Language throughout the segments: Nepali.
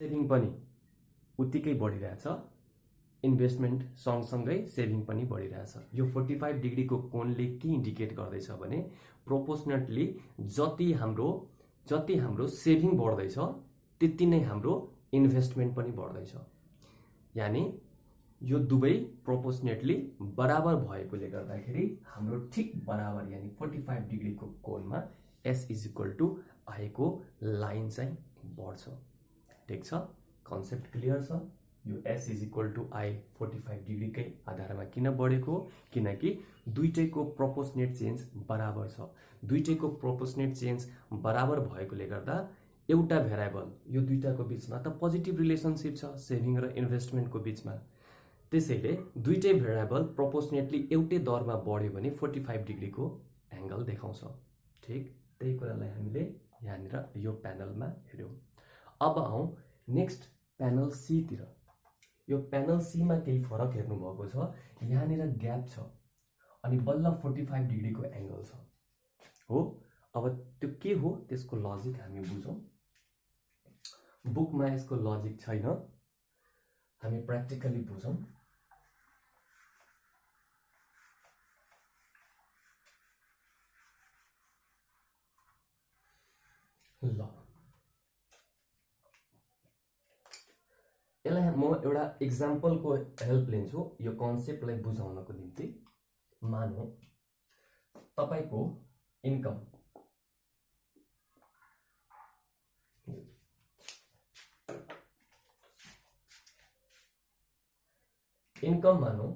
सेभिङ पनि उत्तिकै बढिरहेछ, इन्भेस्टमेन्ट सँगसँगै सेभिङ पनि बढिरहेछ। यो 45 डिग्रीको कोणले के इन्डिकेट गर्दैछ भने प्रोपोर्सनेटली जति हाम्रो सेभिङ बढ्दैछ त्यति नै हाम्रो इन्भेस्टमेन्ट पनि बढ्दैछ। यानी यो दुवै प्रोपोर्सनेटली बराबर भएकोले गर्दाखेरि हाम्रो ठिक बराबर यानी 45 डिग्रीको कोणमा S = I को लाइन चाहिँ बढ्छ। ठीक छ, कन्सेप्ट क्लियर छ। यो S = I 45 डिग्रीकै आधारमा किन बढेको, किनकि दुईटैको प्रोपोर्सनेट चेन्ज बराबर छ। दुईटैको प्रोपोर्सनेट चेन्ज बराबर भएकोले गर्दा एउटा भेरिएबल यो दुईटाको बीचमा त पोजिटिभ रिलेसनशिप छ सेभिङ र इन्भेस्टमेन्टको बीचमा। त्यसैले दुईटै भेरिएबल प्रोपोर्सनेटली एउटै दरमा बढ्यो भने 45 डिग्रीको एंगल देखाउँछ। ठीक, त्यही कुरालाई हामीले यहाँनिर यो प्यानलमा हेर्यौं। अब आउँ नेक्स्ट प्यानल सी तिर। यो प्यानल सी मा केही फरक हेर्नु भएको छ। यहाँनिर ग्याप छ अनि बल्ल 45 डिग्रीको एंगल छ हो। अब त्यो के हो त्यसको लजिक हामी बुझौं। बुकमा यसको लजिक छैन, हामी प्र्याक्टिकली बुझौं। ल यसलाई म एउटा एक्जाम्पलको हेल्प लिन्छु यो कन्सेप्टलाई बुझाउनको निम्ति। मानौ तपाईको इन्कम मानौ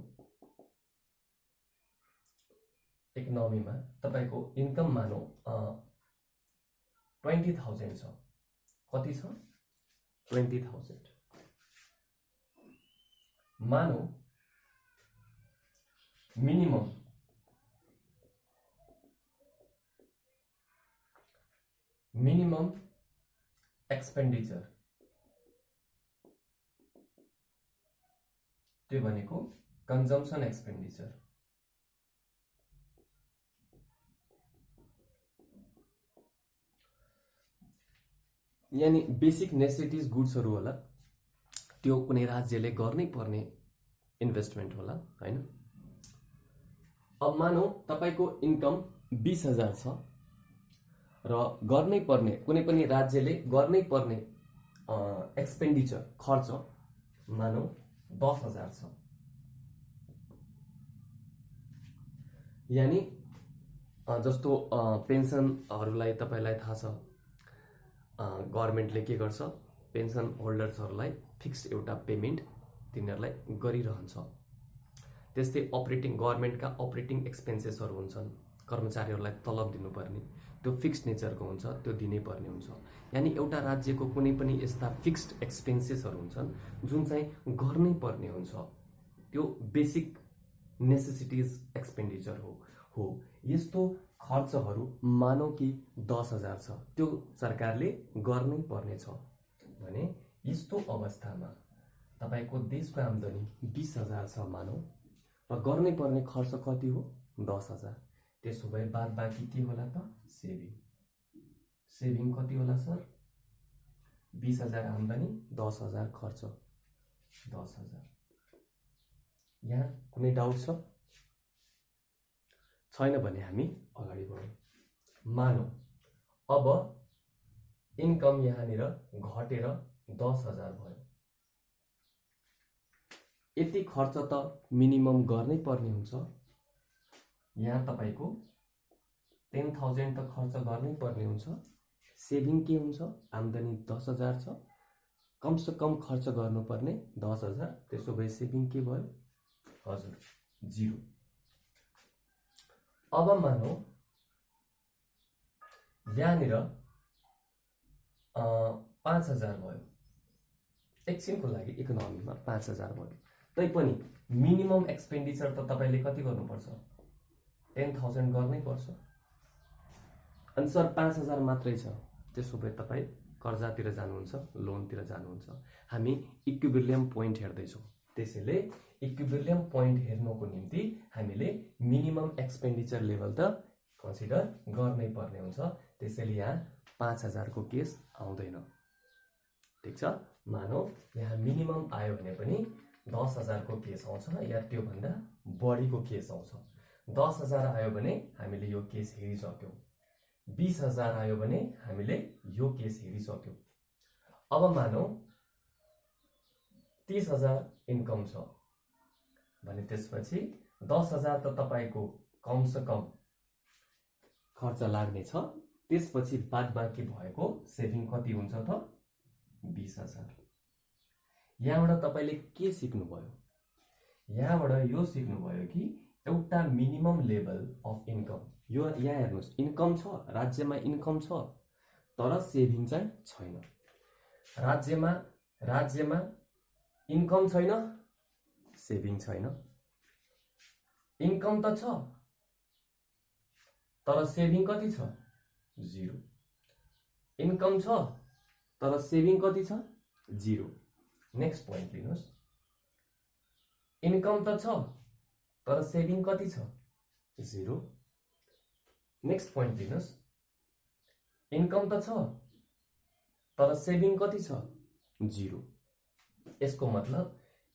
इकोनोमीमा तपाईको इन्कम मानौ 20,000 छ। कति छ? 20,000। मानौ मिनिमम एक्सपेन्डिचर त्यो भनेको कन्जम्पसन एक्सपेन्डिचर। यानी बेसिक नेसेसिटिज गुड्सहरु होला, त्यो कुनै राज्यले गर्नै पर्ने इन्भेस्टमेन्ट होला हैन। अब मानौ तपाईको इन्कम 20,000 छ र गर्नै पर्ने कुनै पनि राज्यले गर्नै पर्ने एक्सपेन्डिचर खर्च मानौ 10,000 छ। यानी जस्तो पेन्सनहरुलाई तपाईलाई थाहा छ, गभर्नमेन्टले के गर्छ, पेन्सन होल्डर्सहरुलाई फिक्स्ड एउटा पेमेन्ट तिनीहरुलाई गरिरहन्छ। त्यस्तै गभर्नमेन्टका अपरेटिङ एक्सपेन्सेसहरु हुन्छन्, कर्मचारीहरुलाई तलब दिनुपर्ने, त्यो फिक्स्ड नेचरको हुन्छ, त्यो दिनै पर्ने हुन्छ। यानी एउटा राज्यको कुनै पनि यस्ता फिक्स्ड एक्सपेन्सेसहरु हुन्छन् जुन चाहिँ गर्नै पर्ने हुन्छ, त्यो बेसिक नेसेसिटिज एक्सपेन्डिचर हो। यस्तो खर्चहरु मानौ कि 10,000 छ, त्यो सरकारले गर्नै पर्ने छ भने यस्तो अवस्थामा तपाईको देशको आम्दानी 20,000 छ मानौ र गर्नै पर्ने खर्च कति हो? 10,000। त्यसो भए बाद बाँकी के होला त? सेभिङ कति होला सर? 20,000 आम्दानी, 10,000 खर्च, 10,000। यहाँ कुनै डाउट छ? छैन भने हामी अगाडि बढौं। मानौ अब इन्कम यहाँनिर घटेर 10,000 भयो। यति खर्च त मिनिमम गर्नै पर्ने हुन्छ। यहाँ तपाईको 10,000 त खर्च गर्नै पर्ने हुन्छ। सेभिङ के हुन्छ? आम्दानी 10,000 छ, कम से कम खर्च गर्नुपर्ने 10,000। त्यसो भए सेभिङ के भयो? हजुर 0। अब मानौ यहाँनिर 5,000 भयो। एकछिनको लागि इकोनोमीमा 5,000 भयो। तैपनि मिनिमम एक्सपेन्डिचर त तपाईले कति गर्नुपर्छ? 10,000 गर्नै पर्छ। अनि सर 5,000 मात्रै छ, त्यसो भए तपाई कर्जातिर जानुहुन्छ, लोनतिर जानुहुन्छ। हामी इक्विलिब्रियम पोइन्ट हेर्दैछौँ। त्यसैले इक्विलिब्रियम पोइन्ट हेर्नको निम्ति हामीले मिनिमम एक्सपेन्डिचर लेभल त कन्सिडर गर्नै पर्ने हुन्छ। त्यसैले यहाँ 5,000 को केस आउँदैन। ठीक छ। मानौ यहाँ मिनिमम आयो भने पनि 10,000 को केस आउँछ या त्यो भन्दा बढीको केस आउँछ। 10,000 आयो भने हामीले यो केस हेरिसक्यौं। 20,000 आयो भने हामीले यो केस हेरिसक्यौं। अब मानौ 30,000 इन्कम छ भने त्यसपछि 10,000 त तपाईको कम से कम खर्च लाग्ने छ। त्यसपछि बाद बाँकी भएको सेभिङ कति हुन्छ त 20,000। यहाँबाट तपाईले के सिक्नु भयो? यहाँबाट यो सिक्नु भयो कि एउटा मिनिमम लेभल अफ इन्कम, यो यहाँ हेर्नुस्, इन्कम छ, राज्यमा इन्कम छ तर सेभिङ चाहिँ छैन। राज्यमा इन्कम छैन, सेभिङ छैन। इन्कम त छ तर सेभिङ कति छ? 0। इन्कम छ तर सेभिङ कति छ? 0। Next point लिनुस्। इन्कम त छ तर सेभिङ कति छ? 0। Next point लिनुस्। इन्कम त छ तर सेभिङ कति छ? 0। यसको मतलब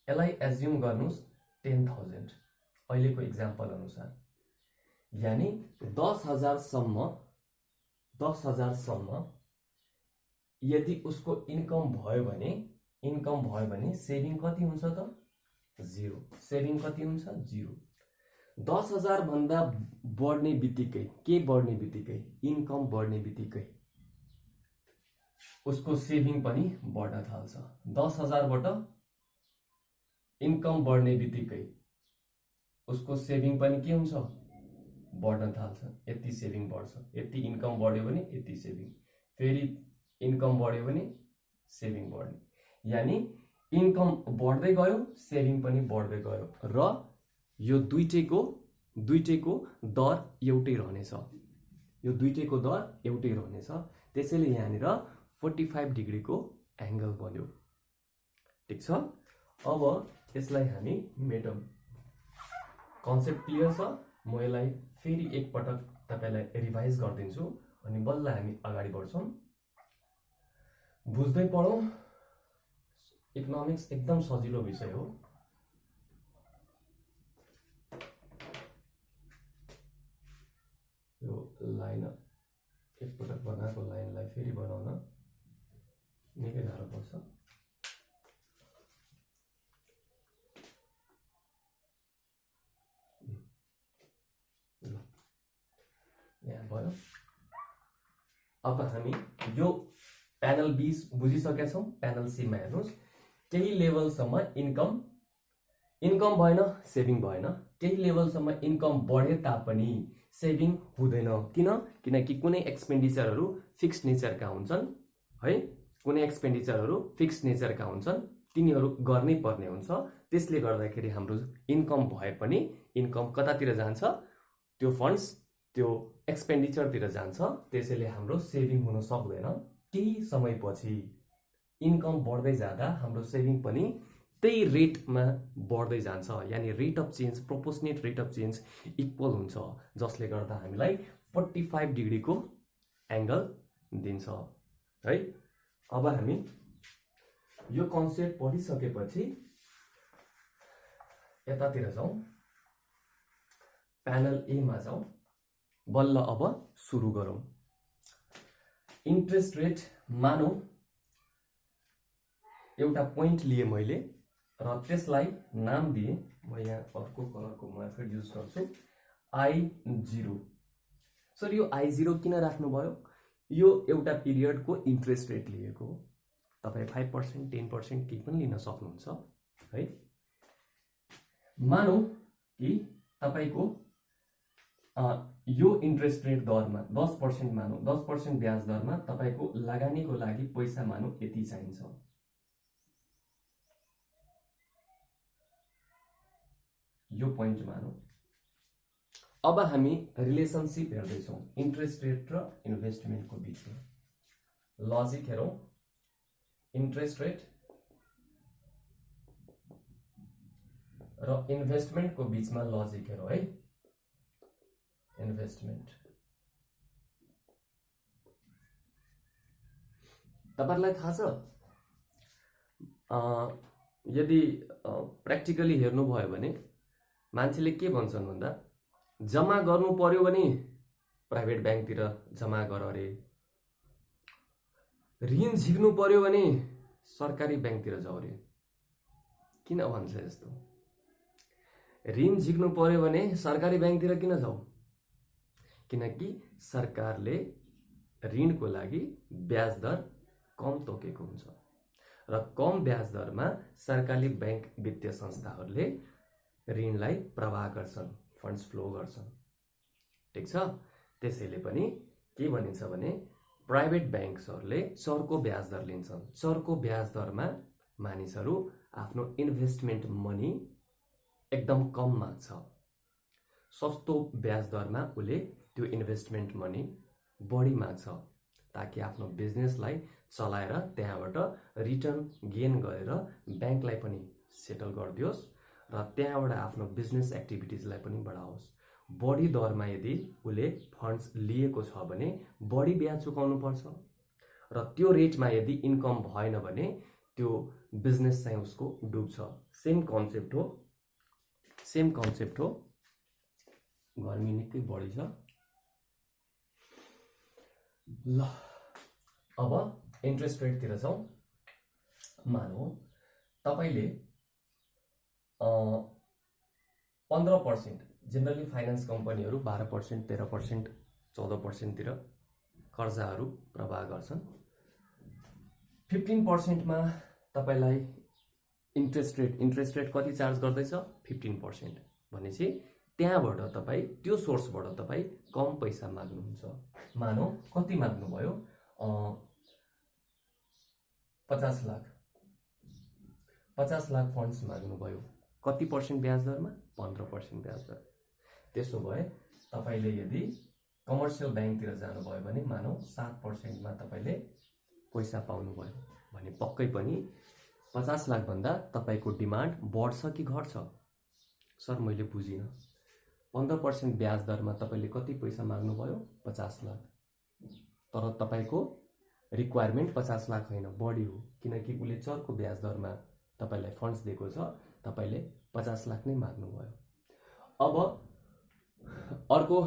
यसलाई एज्युम गर्नुस् 10,000 अहिलेको एक्जाम्पल अनुसार, यानी 10,000 सम्म यदि उसको इन्कम भयो भने सेभिङ कति हुन्छ त? 0। सेभिङ कति हुन्छ? 0। 10,000 भन्दा बढ्ने बित्तिकै के बढ्ने बित्तिकै? इन्कम बढ्ने बित्तिकै उसको सेभिङ पनि बढ्न थाल्छ। 10,000 बाट इन्कम बढ्ने बित्तिकै उसको सेभिङ पनि के हुन्छ? बढ्न थाल्छ। यति सेभिङ बढ्छ, यति इन्कम बढ्यो भने यति सेभिङ, फेरि इन्कम बढ्यो भने सेभिङ बढ्ने, यानी इन्कम बढ्दै गयो सेभिङ पनि बढ्दै गयो र यो दुईटैको दर एउटै रहनेछ। यो दुईटैको दर एउटै रहनेछ। त्यसैले यहाँनिर 45 डिग्रीको एंगल बन्यो। ठीक छ। अब यसलाई हामी मेटौं। कन्सेप्ट क्लियर छ? म यसलाई फेरि एक पटक तपाईलाई रिभाइज गर्दिन्छु अनि बल्ल हामी अगाडि बढ्छौं। बुझ्दै पढौं। इकोनोमिक्स एकदम सजिलो विषय हो। यो लाइन एक पटक बनाएको लाइनलाई फेरि बनाउन निकै गाह्रो पर्छ। यहाँ भयो। अब हामी यो प्यानल बी बुझिसकेका छौं। प्यानल सी मा हेर्नुस्, केही लेभलसम्म इन्कम भएन, सेभिङ भएन। केही लेभलसम्म इन्कम बढे तापनि सेभिङ हुँदैन। किनकि कुनै एक्सपेन्डिचरहरू फिक्स्ड नेचरका हुन्छन् है। कुनै एक्सपेन्डिचरहरू फिक्स्ड नेचरका हुन्छन्, तिनीहरू गर्नै पर्ने हुन्छ। त्यसले गर्दाखेरि हाम्रो इन्कम भए पनि इन्कम कतातिर जान्छ? त्यो फन्ड्स त्यो एक्सपेन्डिचरतिर जान्छ। त्यसैले हाम्रो सेभिङ हुन सक्दैन। केही समयपछि इन्कम बढ्दै जाँदा हाम्रो सेभिङ पनि त्यही रेटमा बढ्दै जान्छ, यानी rate of change, proportionate rate of change equal हुन्छ, जसले गर्दा हामीलाई 45 डिग्रीको एंगल दिन्छ है। अब हामी यो कन्सेप्ट पढिसकेपछि यतातिर जाउँ, प्यानल ए मा जाउँ। बल्ल अब सुरु गरौँ। इन्ट्रेस्ट रेट मानौ एउटा पोइन्ट लिए मैले र त्यसलाई नाम दिए। म यहाँ अर्को कलरको मार्कर युज गर्छु, I0। सर यो I0 किन राख्नु भयो? यो एउटा पिरियडको इन्ट्रेस्ट रेट लिएको हो। तपाई 5%, 10% केही पनि लिन सक्नुहुन्छ है। मानौ कि तपाईको यो इन्ट्रेस्ट रेट दरमा 10% मानौ, 10% ब्याज दरमा तपाईको लगानीको लागि पैसा मानौ यति चाहिन्छ। यो पोइन्ट मानौ। अब हामी रिलेशनशिप हेर्दै छौं इन्ट्रेस्ट रेट र इन्भेस्टमेन्टको बीचमा। लजिक हेरौं। इन्ट्रेस्ट रेट र इन्भेस्टमेन्टको बीचमा लजिक हेरौं है। इन्भेस्टमेन्ट तपाईहरुलाई थाहा छ यदि प्र्याक्टिकली हेर्नुभयो भने मान्छेले के भन्छन् भन्दा जम्मा गर्नु पर्यो भने प्राइभेट ब्याङ्कतिर जम्मा गर अरे, ऋण झिक्नु पर्यो भने सरकारी ब्याङ्कतिर जाऊ अरे। किन भन्छ यस्तो? ऋण झिक्नु पर्यो भने सरकारी ब्याङ्कतिर किन जाऊ? किनकि सरकारले ऋणको लागि ब्याज दर कम तोकेको हुन्छ र कम ब्याज दरमा सरकारी ब्याङ्क वित्तीय संस्थाहरूले ऋणलाई प्रवाह गर्छन्, फन्ड्स फ्लो गर्छन्। ठिक छ। त्यसैले पनि के भनिन्छ भने प्राइभेट ब्याङ्क्सहरूले चर्को ब्याज दर लिन्छन्। चर्को ब्याज दरमा मानिसहरू आफ्नो इन्भेस्टमेन्ट मनी एकदम कम माग्छ। सस्तो ब्याज दरमा उसले त्यो इन्भेस्टमेन्ट मनी बढी माग्छ ताकि आफ्नो बिजनेसलाई चलाएर त्यहाँबाट रिटर्न गेन गरेर ब्याङ्कलाई पनि सेटल गरिदियोस् र त्यहाँबाट आफ्नो बिजनेस एक्टिभिटिजलाई पनि बढाओस्। बढी दरमा यदि उसले फन्ड्स लिएको छ भने बढी ब्याज चुकाउनु पर्छ र त्यो रेटमा यदि इन्कम भएन भने त्यो बिजनेस चाहिँ उसको डुब्छ। सेम कन्सेप्ट हो। गर्मी निकै बढी छ। ल अब इन्ट्रेस्ट रेटतिर जाउँ। मानौ तपाईले 15%, जेनरली फाइनेन्स कम्पनीहरू 12%, 13%, 14% तिर कर्जाहरू प्रवाह गर्छन्। 15% मा तपाईलाई इन्ट्रेस्ट रेट कति चार्ज गर्दैछ? 15%। भनेपछि त्यहाँबाट तपाई त्यो सोर्सबाट तपाई कम पैसा माग्नुहुन्छ। मानौ कति माग्नुभयो? 50 लाख। 50 लाख फन्ड्स माग्नुभयो। कति पर्सेन्ट ब्याज दरमा? 15% ब्याज दर। त्यसो भए तपाईले यदि कमर्सियल ब्याङ्कतिर जानुभयो भने मानौ 7% मा तपाईले पैसा पाउनुभयो भने पक्कै पनि 50 लाख भन्दा तपाईको डिमान्ड बढ्छ कि घट्छ? सर मैले बुझिन। 15% ब्याज दरमा तपाईले कति पैसा माग्नुभयो? 50 लाख। तर तपाईको रिक्वायरमेन्ट 50 लाख होइन, बढी हो। किनकि उसले चर्को ब्याज दरमा तपाईलाई फन्ड्स दिएको छ, तपाईले 50 लाख नै माग्नुभयो। अब अर्को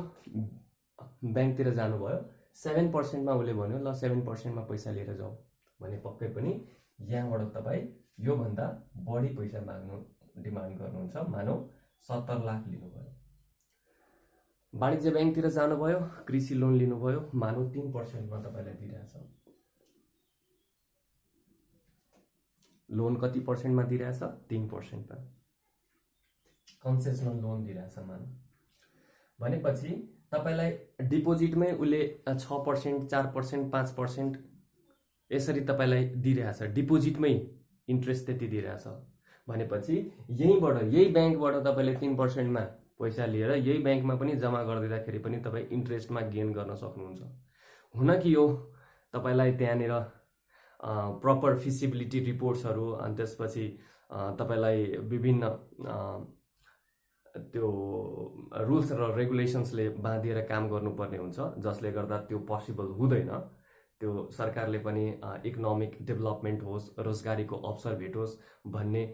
ब्याङ्कतिर जानुभयो, 7% मा उसले भन्यो ल 7% मा पैसा लिएर जाऊ भने पक्कै पनि यहाँबाट तपाई यो भन्दा बढी पैसा माग्नु डिमान्ड गर्नुहुन्छ। मानौ 70 लाख लिनुभयो। वाणिज्य ब्याङ्कतिर जानुभयो, कृषि लोन लिनुभयो, मानौ 3% मा तपाईलाई दिइरहेछ। लोन कति पर्सेन्ट मा दिइरहेछ? 3% मा। कन्सेसनल लोन दिइरहेछ मानौ। भनेपछि तपाईलाई डिपोजिटमै उसले 6%, 4%, 5% यसरी तपाईलाई दिइरहेछ। डिपोजिटमै इन्ट्रेस्ट त्यति दिइरहेछ भनेपछि यही ब्याङ्कबाट तपाईले 3% मा पैसा लिएर यही ब्याङ्कमा पनि जम्मा गरिदिँदाखेरि पनि तपाई इन्ट्रेस्टमा गेन गर्न सक्नुहुन्छ। हुन कि यो तपाईलाई त्यहाँनिर प्रपर फिजिबिलिटी रिपोर्ट्सहरू अनि त्यसपछि तपाईलाई विभिन्न त्यो रुल्स र रेगुलेसन्सले बाँधिएर काम गर्नुपर्ने हुन्छ, जसले गर्दा त्यो पोसिबल हुँदैन। त्यो सरकारले पनि इकोनोमिक डेभलपमेन्ट होस्, रोजगारीको अवसर भेटोस् भन्ने,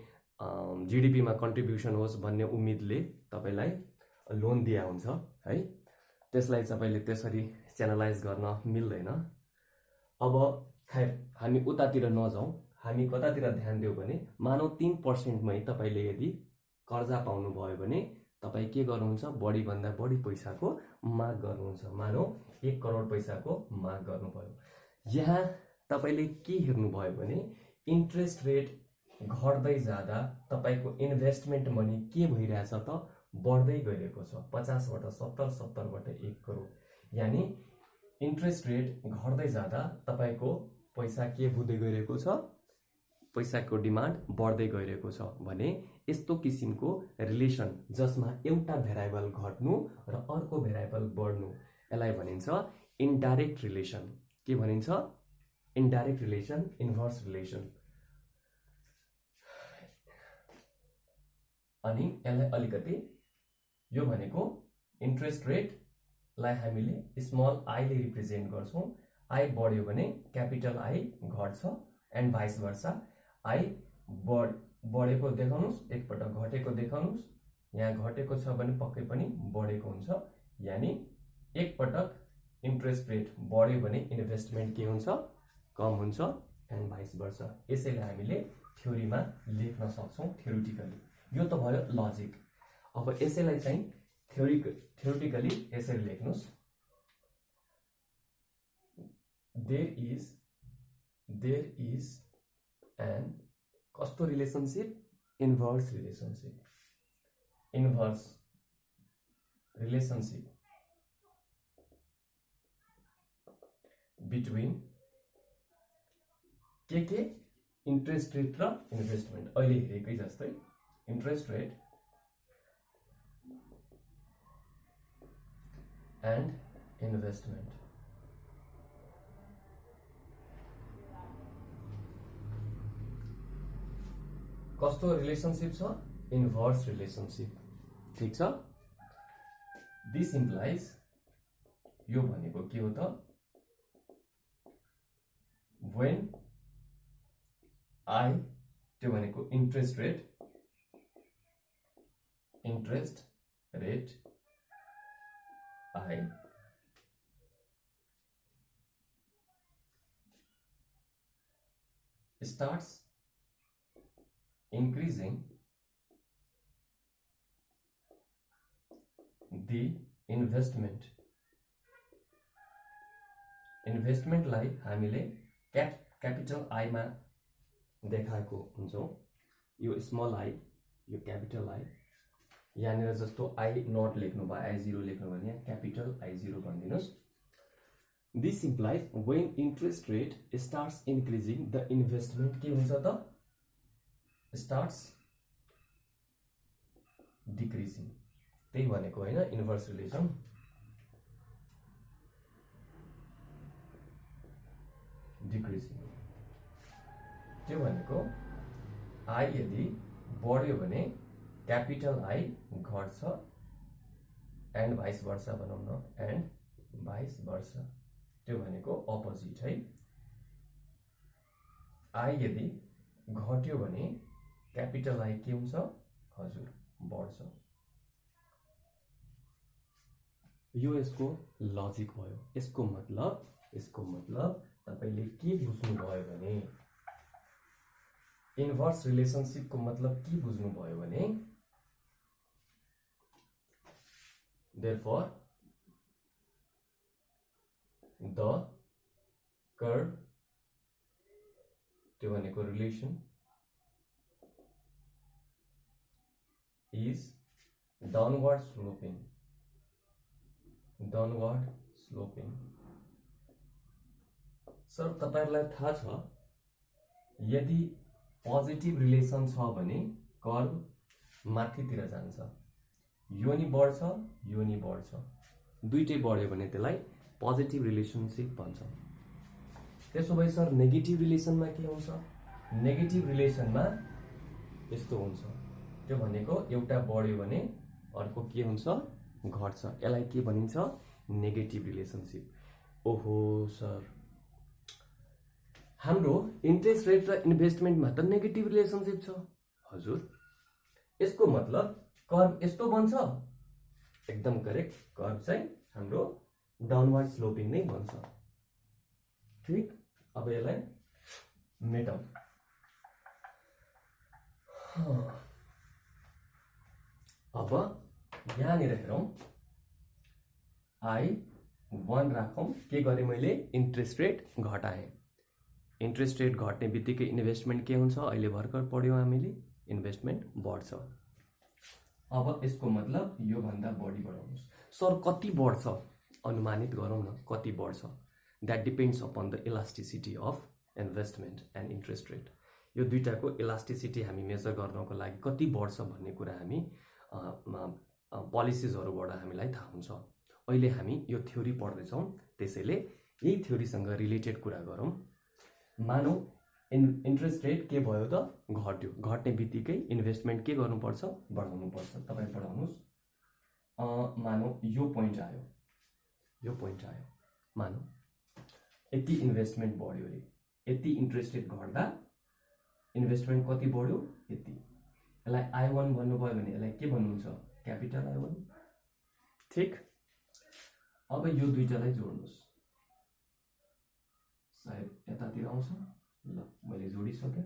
जीडीपीमा कन्ट्रिब्युसन होस् भन्ने उम्मिदले तपाईलाई लोन दिया हुन्छ है। त्यसलाई तपाईले त्यसरी च्यानलाइज गर्न मिल्दैन। अब खैर हामी उतातिर नजाउँ, हामी कतातिर ध्यान दियौँ भने मानौ 3% मै तपाईले यदि कर्जा पाउनु भयो भने तपाई के गर्नुहुन्छ? बढी भन्दा बढी पैसाको माग गर्नुहुन्छ। मानौ 1 करोड पैसाको माग गर्नुभयो। यहाँ तपाईले के हेर्नुभयो भने इन्ट्रेस्ट रेट घट्दै जाँदा तपाईको इन्भेस्टमेन्ट मनी के भइरहेछ त? बढ्दै गइरहेको छ। 50 बाट 70, 70 बाट 1 करोड। यानी इन्ट्रेस्ट रेट घट्दै जाँदा तपाईको पैसा के हुँदै गइरहेको छ? पैसाको डिमान्ड बढ्दै गइरहेको छ भने यस्तो किसिमको रिलेसन जसमा एउटा भेरिएबल घट्नु र अर्को भेरिएबल बढ्नु, यसलाई भनिन्छ इन्डाइरेक्ट रिलेसन। के भनिन्छ? Indirect relation, inverse relation. अनि यसलाई अलिकति यो भनेको इन्ट्रेस्ट रेटलाई हामीले स्मल आई ले रिप्रेजेन्ट गर्छौं। आई बढ्यो भने क्यापिटल आई घट्छ एन्ड भाइस वर्सा। आई बढेको देखाउनुस्, एकपटक घटेको देखाउनुस्। यहाँ घटेको छ भने पक्कै पनि बढेको हुन्छ, यानी एकपटक इन्ट्रेस्ट रेट बढ्यो भने इन्भेस्टमेन्ट के हुन्छ, कम हुन्छ, एन्ड भाइस वर्सा। यसैलाई हामीले थ्योरीमा लेख्न सक्छौँ थ्योरिटिकली। यो त भयो लजिक। अब यसैलाई चाहिँ थ्योरिटिकली यसरी लेख्नुस्, देयर इज एन कस्तो रिलेसनशिप, इन्भर्स रिलेसनशिप बिट्विन के इन्ट्रेस्ट रेट र इन्भेस्टमेन्ट। अहिले हेरेकै जस्तै इन्ट्रेस्ट रेट एन्ड इन्भेस्टमेन्ट। कस्तो रिलेसनशिप छ, इन्भर्स रिलेसनशिप। ठीक छ। दिस इम्प्लाइज, यो भनेको के हो त, when I, त्यो भनेको interest rate I starts increasing the इन्भेस्टमेन्टलाई हामीले क्यापिटल आई मा देखाएको हुन्छौँ। यो स्मल आई, यो क्यापिटल आई। यहाँनिर जस्तो आई नट लेख्नु भयो, आई जिरो लेख्नु भयो भने यहाँ क्यापिटल आई जिरो भनिदिनुहोस्। This implies when interest rate starts increasing the investment के हुन्छ त, स्टार्ट्स डिक्रिजिङ। त्यही भनेको होइन इन्भर्स रिलेसन। डिक्रिजिङ त्यो भनेको आई यदि बढ्यो भने क्यापिटल आई घट्छ, एन्ड भाइस वर्सा भनौँ न, एन्ड भाइस वर्सा। त्यो भनेको अपोजिट है। आई यदि घट्यो भने क्यापिटल आई के हुन्छ, हजुर बढ्छ। यो यसको लजिक भयो। यसको मतलब तपाईले के बुझ्नुभयो भने, इन्भर्स रिलेसनशिपको मतलब के बुझ्नुभयो भने, therefore the curve, त्यो भनेको relation, is downward sloping। Sir तपाईहरुलाई थाहा छ, यदि पोजिटिभ रिलेसन छ भने कर्व माथितिर जान्छ, यो नि बढ्छ, यो नि बढ्छ। दुईटै बढ्यो भने त्यसलाई पोजिटिभ रिलेसनशिप भन्छ। त्यसो भए सर नेगेटिभ रिलेसनमा के हुन्छ, नेगेटिभ रिलेसनमा यस्तो हुन्छ। त्यो भनेको एउटा बढ्यो भने अर्को के हुन्छ, घट्छ। यसलाई के भनिन्छ, नेगेटिभ रिलेसनशिप। ओहो सर, हाम्रो इन्ट्रेस्ट रेट र इन्भेस्टमेन्टमा त नेगेटिभ रिलेसनशिप छ। हजुर, यसको मतलब कर्व यस्तो बन्छ। एकदम करेक्ट, कर्व चाहिँ हाम्रो डाउनवर्ड स्लोपिङ नै बन्छ। ठीक। अब यसलाई मेटौँ। अब यहाँनिर हेरौँ, आई 1 राखौँ। के गरेँ मैले, इन्ट्रेस्ट रेट घटाएँ। इन्ट्रेस्ट रेट घट्ने बित्तिकै इन्भेस्टमेन्ट के हुन्छ, अहिले भर्खर पढ्यौँ हामीले, इन्भेस्टमेन्ट बढ्छ। अब यसको मतलब यो भन्दा बढी बढाउनुस्। सर कति बढ्छ, अनुमानित गरौँ न, कति बढ्छ। That depends upon the elasticity of investment and interest rate. यो दुईटाको इलास्टिसिटी हामी मेजर गर्नको लागि कति बढ्छ भन्ने कुरा हामी पोलिसिजहरुबाट हामीलाई थाहा हुन्छ। अहिले हामी यो थ्योरी पढ्दैछौँ, त्यसैले यही थ्योरीसँग रिलेटेड कुरा गरौँ। मानौ इन्ट्रेस्ट रेट के भयो त, घट्यो। घट्ने बित्तिकै इन्भेस्टमेन्ट के गर्नुपर्छ, बढाउनुपर्छ। तपाईं बढाउनुस्। मानौ यो पोइन्ट आयो, यो पोइन्ट आयो। मानौ यति इन्भेस्टमेन्ट बढ्यो रे, यति इन्ट्रेस्ट रेट घट्दा इन्भेस्टमेन्ट कति बढ्यो यति। यसलाई I1 भन्नुभयो भने यसलाई के भन्नुहुन्छ क्यापिटल I1। ठीक, अब यो दुईटालाई जोड्नुस्। सायद यतातिर आउँछ। ल मैले जोडिसकेँ।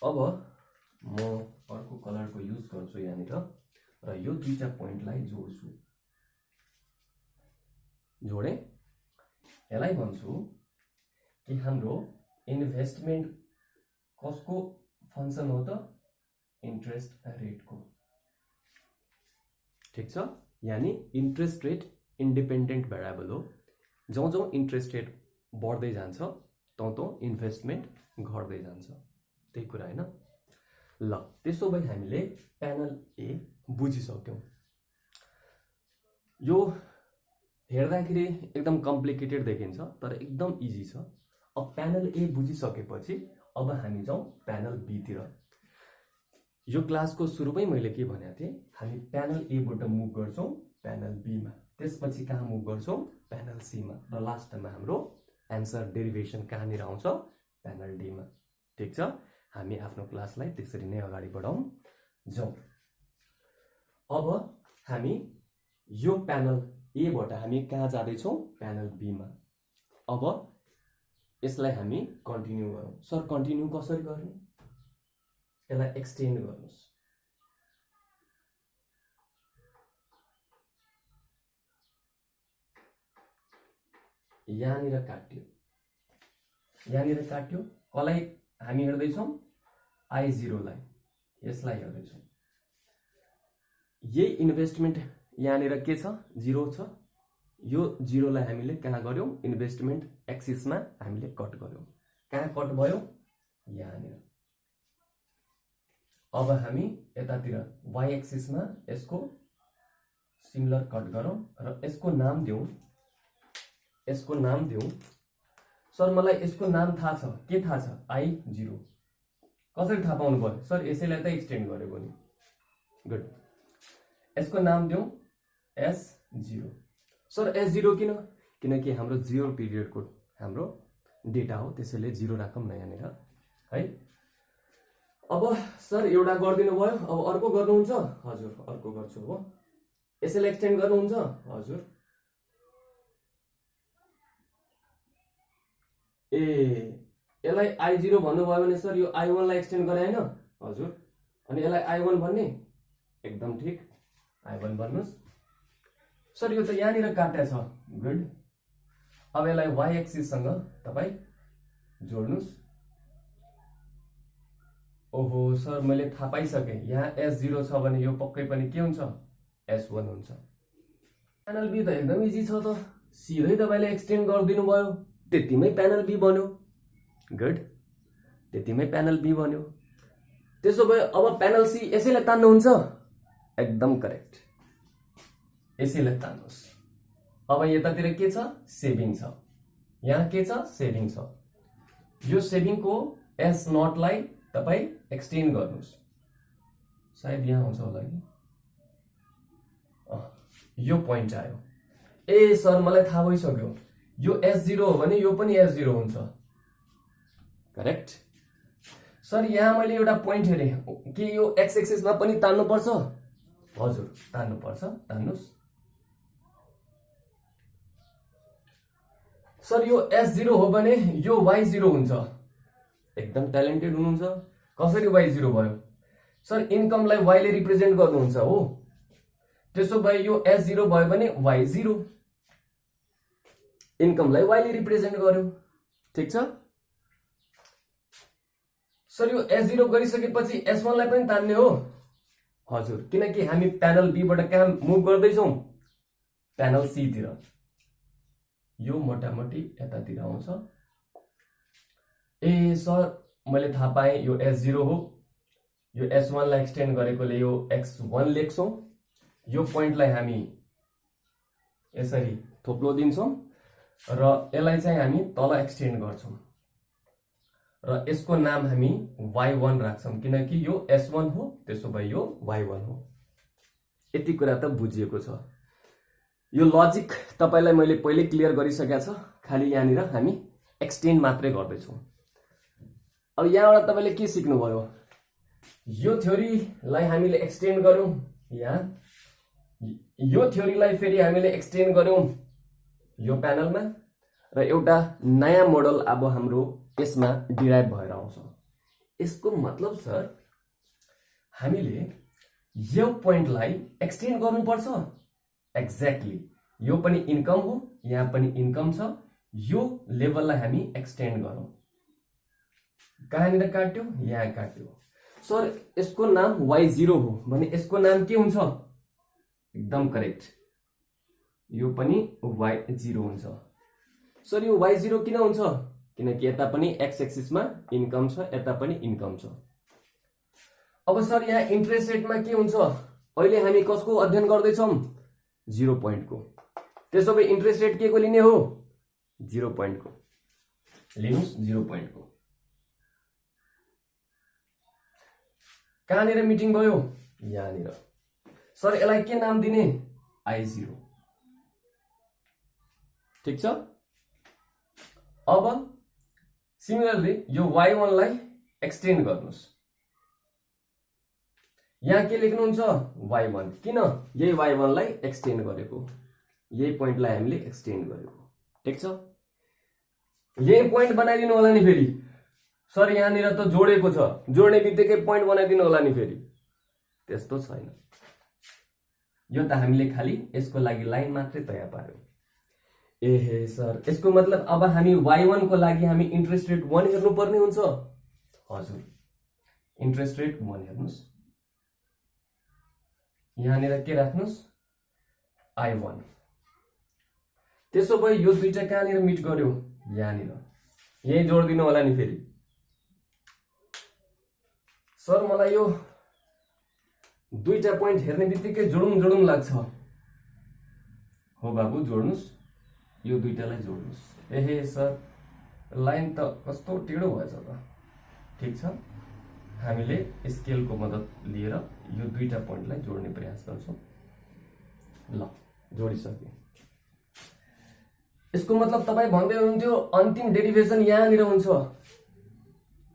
अब म अर्को कलरको युज गर्छु यहाँनिर र यो दुईटा पोइन्टलाई जोड्छु। जोडे, यसलाई भन्छु कि हाम्रो इन्भेस्टमेन्ट कसको फंक्सन हो त इन्ट्रेस्ट रेटको। ठीक छ, यानी इन्ट्रेस्ट रेट इन्डिपेन्डेन्ट भेरिएबल हो। जौं जौं इन्ट्रेस्ट रेट बढ्दै जान्छ तौं तौं इन्भेस्टमेन्ट घट्दै जान्छ। त्यही कुरा हैन। ल त्यसो भए हामीले प्यानल ए बुझिसक्यौं। यो हेर्दाखेरि एकदम कम्प्लिकेटेड देखिन्छ तर एकदम इजी छ। अब प्यानल ए बुझिसकेपछि अब हामी जाउँ प्यानल बी तिर। यो क्लासको सुरुमै मैले के भनेको थिएँ, हामी प्यानल ए बाट मुभ गर्छौं प्यानल बी मा, त्यसपछि कहाँ मुभ गर्छौं प्यानल सी मा, र लास्टमा हाम्रो एन्सर डेरिभेसन कहाँनिर आउँछ प्यानल डी मा। ठीक छ, हामी आफ्नो क्लासलाई त्यसरी नै अगाडि बढाउँ जाउँ। अब हामी यो प्यानल ए बाट हामी कहाँ जाँदै छौं प्यानल बी मा। अब यसलाई हामी कन्टिन्यू गरौँ। सर कन्टिन्यू कसरी गर्ने, यसलाई एक्सटेन्ड गर्नुस्। यहाँनिर काट्यो, यहाँनिर काट्यो। कसलाई हामी हेर्दैछौँ I0 लाई, यसलाई हेर्दैछौँ। यही इन्भेस्टमेन्ट यहाँनिर के छ 0 छ। यो 0 लाई हामीले कहाँ गर्यौं इन्भेस्टमेन्ट एक्सिसमा हामीले कट गर्यौं। कहाँ कट भयो यहाँनिर। अब हामी यतातिर y एक्सिसमा यसको सिमिलर कट गरौँ र यसको नाम दिउँ, यसको नाम दिउँ। सर मलाई यसको नाम थाहा छ, के थाहा छ I0। कसरी थाहा पाउनु भयो सर, यसैलाई त एक्सटेन्ड गरेको नि। गुड, यसको नाम दिउँ S0। सर S0 किन, किनकि हाम्रो 0 पिरियडको हाम्रो डेटा हो, त्यसैले 0 राखौँ न यहाँनिर है। अब सर एउटा गरिदिनु भयो, अब अर्को गर्नुहुन्छ? हजुर अर्को गर्छु। अब यसैलाई एक्सटेन्ड गर्नुहुन्छ? हजुर। ए यसलाई I0 भन्नुभयो भने सर यो I1 लाई एक्सटेन्ड गरे हैन? हजुर। अनि यसलाई I1 भन्ने? एकदम ठीक, I1 भन्नुस्। सर यो त यहाँनिर काट्या छ। गुड, अब यसलाई y एक्सिस सँग तपाई जोड्नुस्। ओहो सर मैले थाहा पाइसके, यहाँ S0 छ भने यो पक्कै पनि के हुन्छ S1 हुन्छ। प्यानल बी त एकदम इजी छ त, सिधै तपाईले एक्सटेन्ड गरिदिनु भयो, त्यतिमै प्यानल बी बन्यो। गुड, त्यतिमै प्यानल बी बन्यो। त्यसो भए अब प्यानल सी यसैलाई तान्नुहुन्छ? एकदम करेक्ट, यसैलाई तान्नुस्। अब यतातिर के छ सेभिङ छ, यहाँ के छ सेभिङ छ। यो सेभिङको S0 लाई तपाई एक्सटेन्ड गर्नुस्। सायद यहाँ आउँछ होला कि यो पोइन्ट आयो। ए सर मलाई थाहा भइसक्यो, यो S0 हो भने यो पनि S0 हुन्छ। करेक्ट। सर यहाँ मैले एउटा पोइन्ट हेरे कि यो x एक्सिसमा पनि तान्नु पर्छ? हजुर तान्नु पर्छ, तान्नुस्। सर यो S0 हो भने यो Y0 हुन्छ। एकदम ट्यालेन्टेड हुनुहुन्छ। कसरी Y0 भयो? सर इन्कमलाई Y ले रिप्रेजेन्ट गर्नुहुन्छ हो, त्यसो भए यो S0 भयो भने Y0, इन्कमलाई Y ले रिप्रेजेन्ट गर्यो। ठीक छ। सर यो S0 गरिसकेपछि S1 लाई पनि तान्ने हो? हजुर, किनकि हामी प्यानल बी बाट कहाँ मुभ गर्दै छौं प्यानल सी तिर। यो मोटामोटी यतातिर आउँछ। ए सर मैले थाहा पाएँ यो S0 हो, यो S1 लाई एक्सटेन्ड गरेकोले यो X1 लेख्छौं। यो पोइन्टलाई हामी यसरी थोप्लो दिन्छौं र यसलाई चाहिँ हामी तल एक्सटेन्ड गर्छौं र यसको नाम हामी Y1 राख्छौं, किनकि यो S1 हो, त्यसो भए यो Y1 हो। यति कुरा त बुझिएको छ। यो लजिक तपाईलाई मैले पहिले क्लियर गरिसकेको छ, खाली यहाँनिर हामी एक्सटेन्ड मात्रै गर्दै छौं। अब यहाँबाट तपाईले के सिक्नुभयो, यो थ्योरीलाई हामीले एक्सटेन्ड गर्यौं, यहाँ यो थ्योरीलाई फेरि हामीले एक्सटेन्ड गर्यौं यो प्यानलमा, र एउटा नयाँ मोडल अब हाम्रो यसमा डिराइभ भएर आउँछ। यसको मतलब सर हामीले यो पोइन्टलाई एक्सटेन्ड गर्नुपर्छ। एक्ज्याक्टली, यो पनि इन्कम हो, यहाँ पनि इन्कम छ, यो लेभललाई हामी एक्सटेन्ड गरौँ। कहाँनिर काट्यो, यहाँ काट्यो। सर यसको नाम y0 हो भने यसको नाम के हुन्छ, एकदम करेक्ट, यो पनि y0 हुन्छ। सर यो y0 किन हुन्छ, किनकि यता पनि x एक्सिसमा इन्कम छ, यता पनि इन्कम छ। अब सर यहाँ इन्ट्रेस्ट रेटमा के हुन्छ, अहिले हामी कसको अध्ययन गर्दैछौँ, 0 पोइन्टको। त्यसो भए इन्ट्रेस्ट रेट के को लिने हो, 0 पोइन्टको लिनुस्, 0 पोइन्टको। कहाँनिर मिटिङ भयो, यहाँनिर। सर यसलाई के नाम दिने, I0, ठीक छ। अब सिमिलरली यो y1 लाई एक्सटेन्ड गर्नुस्, यहाँ के लेख्नुहुन्छ, y1, किन, यही y1 लाई एक्सटेन्ड गरेको, यही पोइन्टलाई हामीले एक्सटेन्ड गरेको, ठीक छ। यही पोइन्ट बनाइदिनु होला नि फेरि, सर यहाँनिर त जोडेको छ, जोड्ने बित्तिकै पोइन्ट बनाइदिनु होला नि फेरि, त्यस्तो छैन। यो त हामीले खाली यसको लागि लाइन मात्रै तयार पार्यौं। एहे सर यसको मतलब अब हामी y1 को लागि हामी इन्ट्रेस्ट रेट 1 हेर्नु पर्ने हुन्छ। हजुर, इन्ट्रेस्ट रेट 1 हेर्नुस्, यहाँनिर के राख्नुस्, I1। त्यसो भए यो दुईटा कहाँनिर मिट गर्यो, यहाँनिर, यही जोडिदिनु होला नि फेरि। सर मलाई यो दुईटा पोइन्ट हेर्ने बित्तिकै जोडौं लाग्छ। हो बाबु, जोड्नुस्, यो दुईटालाई जोड्नुस्। एहे सर लाइन त कस्तो टेढो भएछ त, ठीक छ। हामीले स्केलको मद्दत लिएर यो दुईटा पोइन्टलाई जोड्ने प्रयास गर्छौं। ल, जोडिसक्यो। यसको मतलब तपाई भन्दै हुनुहुन्थ्यो अन्तिम डेरिभेसन यहाँनिर हुन्छ,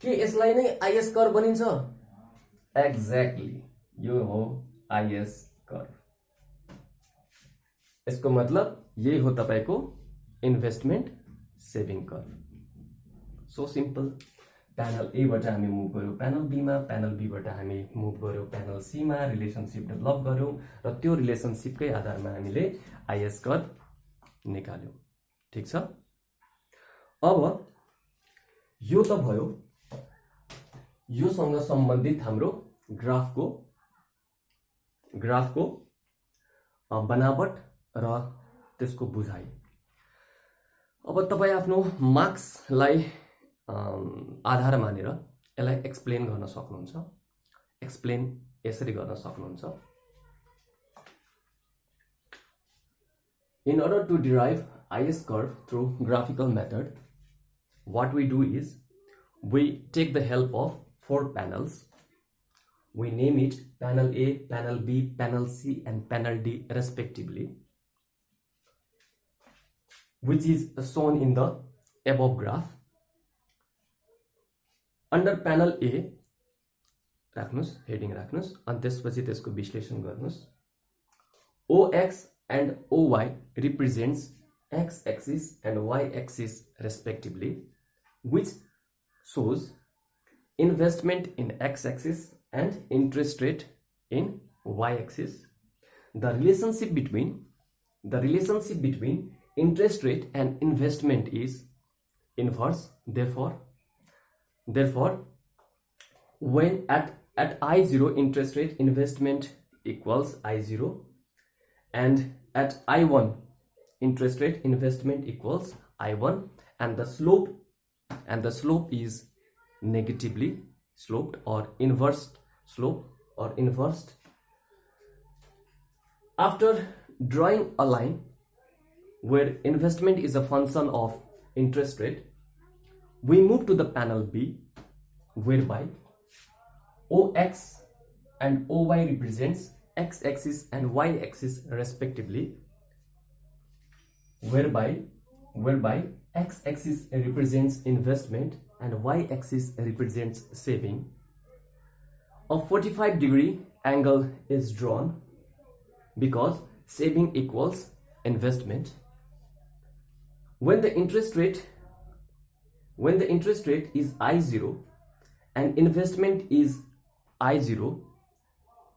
के यसलाई नै आइएस कर्व भनिन्छ। एक्ज्याक्टली, यो हो आइएस कर्व। यसको मतलब यही हो तपाईको investment saving curve. So simple. Panel A बाट हामी मुभ गर्यौं प्यानल बी मा, प्यानल बी बाट हामी मुभ गर्यौं प्यानल सी मा, रिलेसनशिप डेभलप गर्यौं र त्यो रिलेसनशिपकै आधारमा हामीले आइएस कर्व निकाल्यौं, ठीक छ। अब यो त भयो योसँग सम्बन्धित हाम्रो ग्राफको बनावट र त्यसको बुझाइ। अब तपाई आफ्नो मार्क्सलाई आधार मानेर यसलाई एक्सप्लेन गर्न सक्नुहुन्छ। एक्सप्लेन यसरी गर्न सक्नुहुन्छ। In order to derive IS curve through graphical method, what we do is we take the help of 4 panels. We name it panel A, panel B, panel C and panel D respectively, which is shown in the above graph. Under panel A राख्नुस्, हेडिङ राख्नुस्, अनि त्यसपछि त्यसको विश्लेषण गर्नुस्। OX and OY represents X axis and Y axis respectively, which shows investment in X axis and interest rate in Y axis. The relationship between interest rate and investment is inverse. Therefore, when at I0 interest rate investment equals I0, and at I1 interest rate investment equals I1, and the slope is negatively sloped or inversed slope or inversed. After drawing a line where investment is a function of interest rate, we move to the panel B, whereby OX and OY represents X axis and Y axis respectively, whereby X axis represents investment and y-axis represents saving. A 45-degree angle is drawn because saving equals investment. When the interest rate is I0 and investment is I0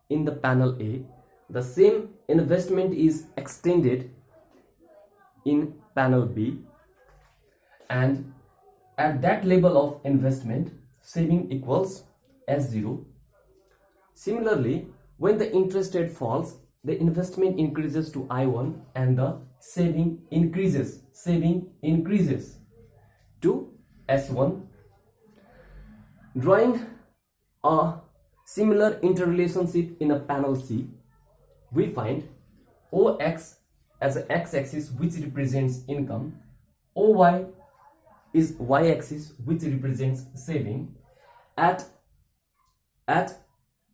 in the panel A, the same investment is extended in panel B, and at that level of investment, saving equals S0. Similarly, when the interest rate falls, the investment increases to I1 and the saving increases to S1. Drawing a similar interrelationship in a panel C, we find OX as an x-axis which represents income, OY is y-axis which represents saving. At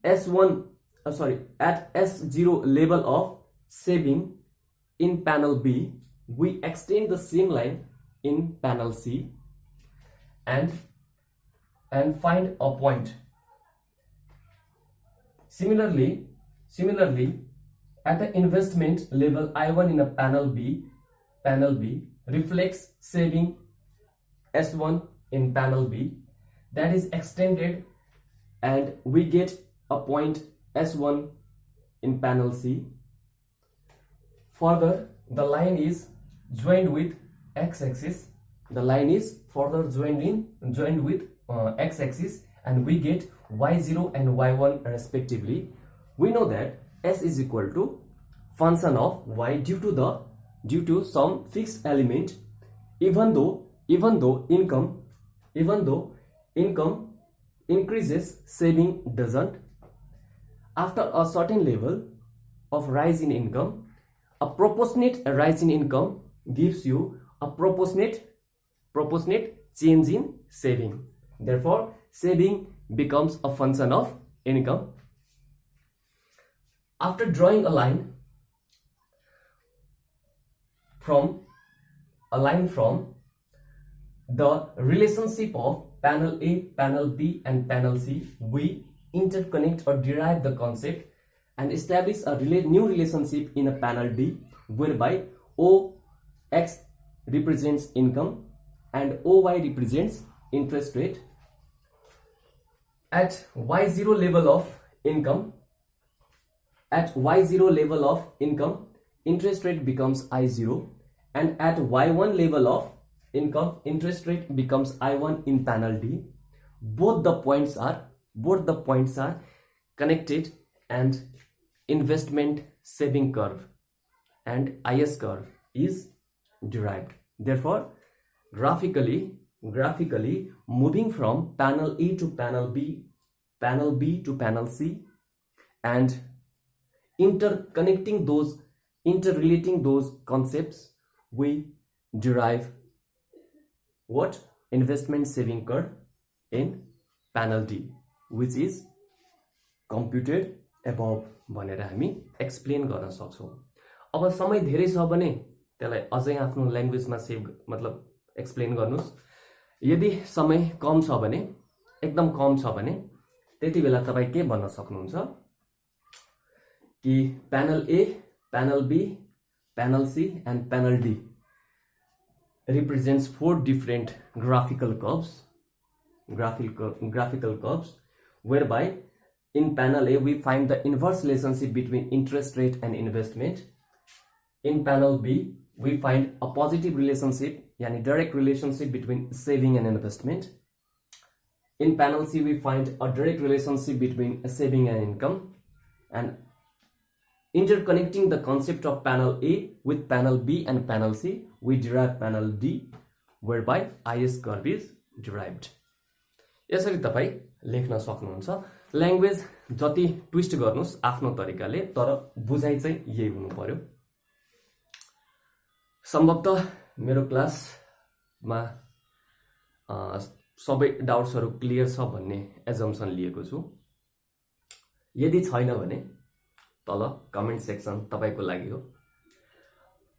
S0 level of saving in panel B, we extend the same line in panel C and find a point. Similarly, at the investment level I1 in a panel B reflects saving S1 in panel B, that is extended, and we get a point S1 in panel C. Further, the line is joined with x-axis. The line is further joined with x-axis, and we get y0 and y1 respectively. We know that S is equal to function of y due to some fixed element, even though income increases, saving doesn't. After a certain level of rise in income, a proportionate rise in income gives you a proportionate change in saving. Therefore, saving becomes a function of income. After drawing a line from the relationship of panel A, panel B, and panel C, we interconnect or derive the concept and establish a new relationship in a panel D, whereby OX represents income and OY represents interest rate. At Y0 level of income, interest rate becomes I0, and at Y1 level of income, interest rate becomes I1 in panel D. Both the points are connected, and investment saving curve and IS curve is derived. Therefore, graphically moving from panel A to panel B to panel C, and interrelating those concepts, we derive what? Investment saving curve in panel D, which is computed above भनेर हामी एक्सप्लेन गर्न सक्छौं। अब समय धेरै छ भने त्यसलाई अझै आफ्नो ल्याङ्ग्वेजमा एक्सप्लेन गर्नुस्। यदि समय कम छ भने, एकदम कम छ भने, त्यति बेला तपाई के भन्न सक्नुहुन्छ कि panel A, panel B, panel C and panel D represents 4 different graphical curves, whereby in panel A we find the inverse relationship between interest rate and investment. In panel B we find a positive relationship, yani direct relationship between saving and investment. In panel C we find a direct relationship between saving and income, and interconnecting the concept of panel A with panel B and panel C, we derive panel D, whereby IS curve is derived. यसरी तपाई लेख्न सक्नुहुन्छ। ल्याङ्ग्वेज जति ट्विस्ट गर्नुस् आफ्नो तरिकाले, तर बुझाइ चाहिँ यही हुनु पर्यो। सम्भवतः मेरो क्लासमा सबै डाउट्सहरु क्लियर छ भन्ने एजम्पसन लिएको छु। यदि छैन भने तल कमेन्ट सेक्सन तपाईको लागि हो।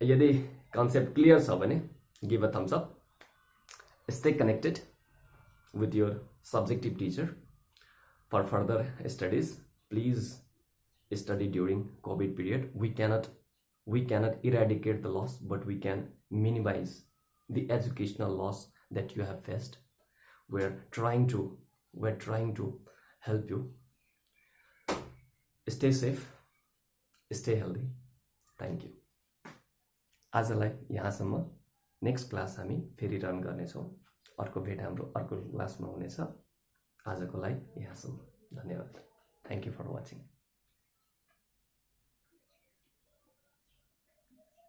यदि कन्सेप्ट क्लियर छ भने give a thumbs up. Stay connected. with your subjective teacher. For further studies, please study during COVID period. We cannot eradicate the loss, but we can minimize the educational loss that you have faced. We're trying to help you. Stay safe, stay healthy. Thank you. आजलाई यहाँसम्म. नेक्स्ट क्लास हामी फेरि रन गर्नेछौँ. अर्को भेट हाम्रो अर्को क्लासमा हुनेछ. आजको लागि यहाँसम्म. धन्यवाद. Thank you for watching.